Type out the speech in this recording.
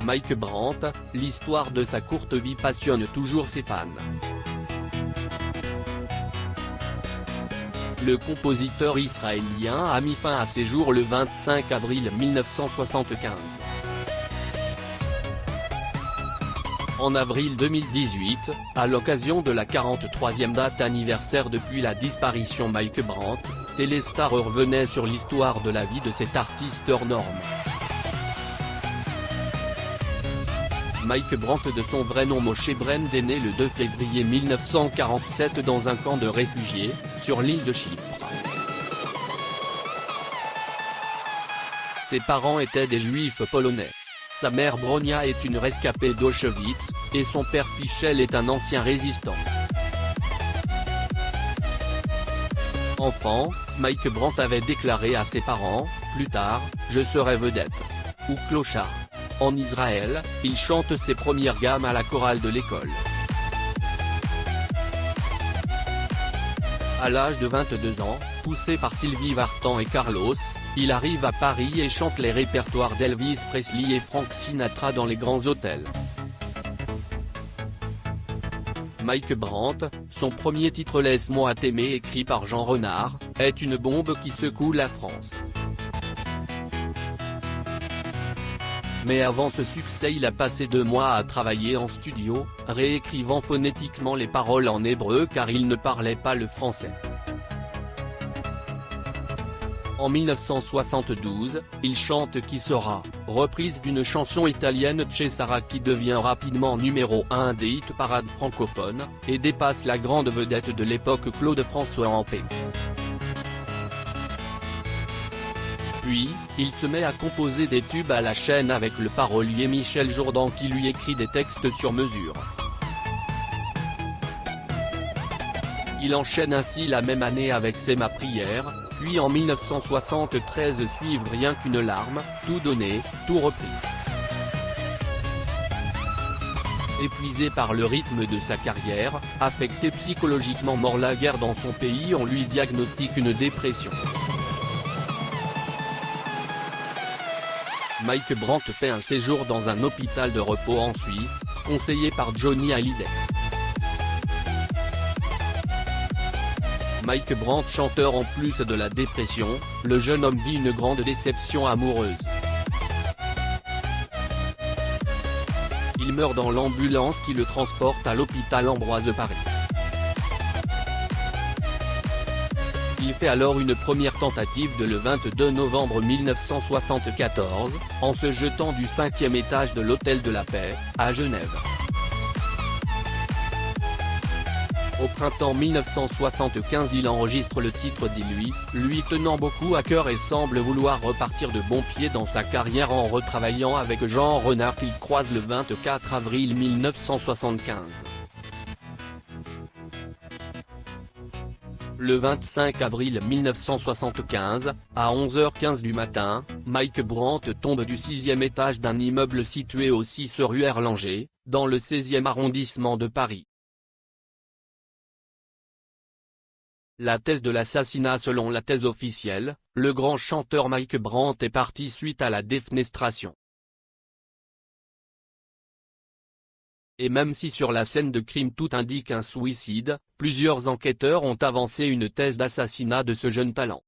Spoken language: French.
Mike Brandt, l'histoire de sa courte vie passionne toujours ses fans. Le compositeur israélien a mis fin à ses jours le 25 avril 1975. En avril 2018, à l'occasion de la 43e date anniversaire depuis la disparition Mike Brandt, Téléstar revenait sur l'histoire de la vie de cet artiste hors norme. Mike Brandt, de son vrai nom Moshe Brand, est né le 2 février 1947 dans un camp de réfugiés, sur l'île de Chypre. Ses parents étaient des juifs polonais. Sa mère Bronia est une rescapée d'Auschwitz, et son père Fischel est un ancien résistant. Enfant, Mike Brandt avait déclaré à ses parents, « Plus tard, je serai vedette. » ou clochard. En Israël, il chante ses premières gammes à la chorale de l'école. À l'âge de 22 ans, poussé par Sylvie Vartan et Carlos, il arrive à Paris et chante les répertoires d'Elvis Presley et Frank Sinatra dans les grands hôtels. Mike Brandt, son premier titre Laisse-moi t'aimer, écrit par Jean Renard, est une bombe qui secoue la France. Mais avant ce succès, il a passé 2 mois à travailler en studio, réécrivant phonétiquement les paroles en hébreu car il ne parlait pas le français. En 1972, il chante Qui sera, reprise d'une chanson italienne Cesara qui devient rapidement numéro 1 des hit parades francophones, et dépasse la grande vedette de l'époque Claude François en paix. Puis, il se met à composer des tubes à la chaîne avec le parolier Michel Jourdan qui lui écrit des textes sur mesure. Il enchaîne ainsi la même année avec C'est ma prière, puis en 1973 suivent Rien qu'une larme, Tout donné, tout repris. Épuisé par le rythme de sa carrière, affecté psychologiquement mort la guerre dans son pays, on lui diagnostique une dépression. Mike Brandt fait un séjour dans un hôpital de repos en Suisse, conseillé par Johnny Hallyday. Mike Brandt, chanteur en plus de la dépression, le jeune homme vit une grande déception amoureuse. Il meurt dans l'ambulance qui le transporte à l'hôpital Ambroise Paré. Il fait alors une première tentative le 22 novembre 1974, en se jetant du 5e étage de l'Hôtel de la Paix, à Genève. Au printemps 1975, il enregistre le titre Dis-lui, lui tenant beaucoup à cœur et semble vouloir repartir de bon pied dans sa carrière en retravaillant avec Jean Renard qu'il croise le 24 avril 1975. Le 25 avril 1975, à 11h15 du matin, Mike Brandt tombe du 6e étage d'un immeuble situé au 6 rue Erlanger, dans le 16e arrondissement de Paris. La thèse de l'assassinat. Selon la thèse officielle, le grand chanteur Mike Brandt est parti suite à la défenestration. Et même si sur la scène de crime tout indique un suicide, plusieurs enquêteurs ont avancé une thèse d'assassinat de ce jeune talent.